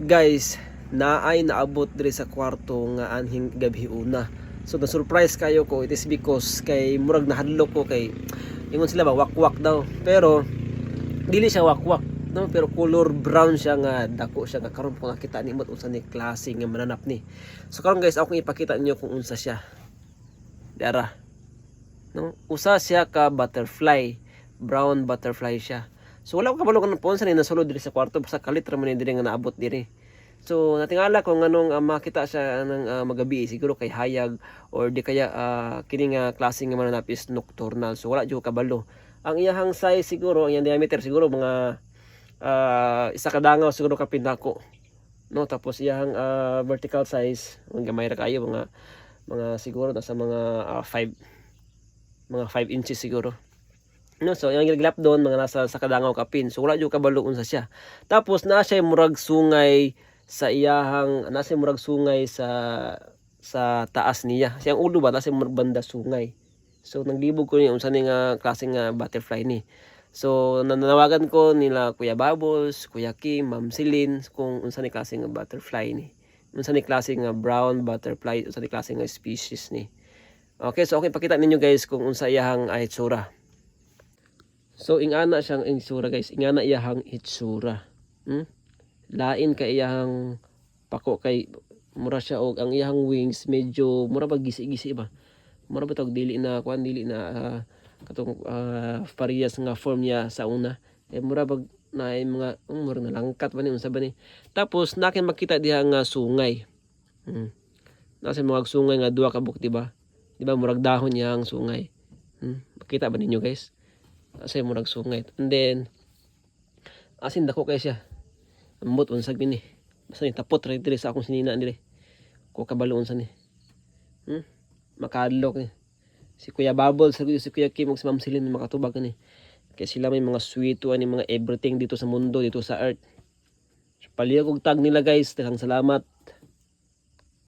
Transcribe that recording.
Guys, naay naabot diri sa kwarto nga anhing gabi una. So na-surprise kayo ko, it is because kay murag nahadlok ko kay ingon sila ba wakwak daw. Pero dili siya wakwak, no? Pero color brown siya nga dako siya nga karon ko nakita nimot unsa ni klase nga mananap ni. So karon guys, ako ipakita ninyo kung unsa siya. Dara. No? Usa siya ka butterfly, brown butterfly siya. So wala ko kabalo kanang ponsa ni nasulod diri sa kwarto basta kalit ra man diri nga naabot diri. So natingala ko nganong makita siya ng magabi siguro kay hayag or di kaya kini nga klase nga mananapis nocturnal. So wala jud kabalo. Ang iyahang size siguro, ang iyang diameter siguro mga isa ka dangaw siguro ka pindako. No, tapos iyang vertical size, ang gamay ra kayo mga siguro nasa mga 5 inches siguro. No, so yung giglap doon mga nasa sa kadangaw kapin. So wala jud kabalo unsa siya. Tapos naa siya murag sungay sa iyahang nasa murag sungay sa taas niya. Siyang ulo ba nasa murag banda sungay. So naglibog ko ni unsa ni nga klase nga butterfly ni. So nanawagan ko nila Kuya Bubbles, Kuya Kim, Ma'am Celine kung unsa ni klase nga butterfly ni. Unsa ni klase nga brown butterfly, unsa ni klase nga species ni. Okay, so okay pakita ninyo guys kung unsa iyahang itsura. So ingana siyang itsura guys, ingana iyahang itsura. Lain ka iyahang pako kay mura siya og ang iyahang wings medyo mura ba gisi-gisi ba. Mura ba tawag dili na kuan dili na katong parehas nga form niya sa una. Mura bag na mga mura na langkat ba ni unsa ba ni. Tapos nakin makita diha nga sungay. Nasa mga sungay nga duha ka buk, di ba? Di ba murag dahon niya ang sungay. Makita ba ninyo guys? Kasi murag sungay. And then asin dako kay siya. Ambot unsag ni. Basta ni tapot ra diri sa akong sinina diri. Ko kabalo unsa ni. Makadlok ni. Si Kuya Bubble, si Kuya Kim ug si Ma'am Celine makatubag ni. Kaya sila may mga sweet ani mga everything dito sa mundo, dito sa earth. Palihog og tag nila guys. Daghang salamat.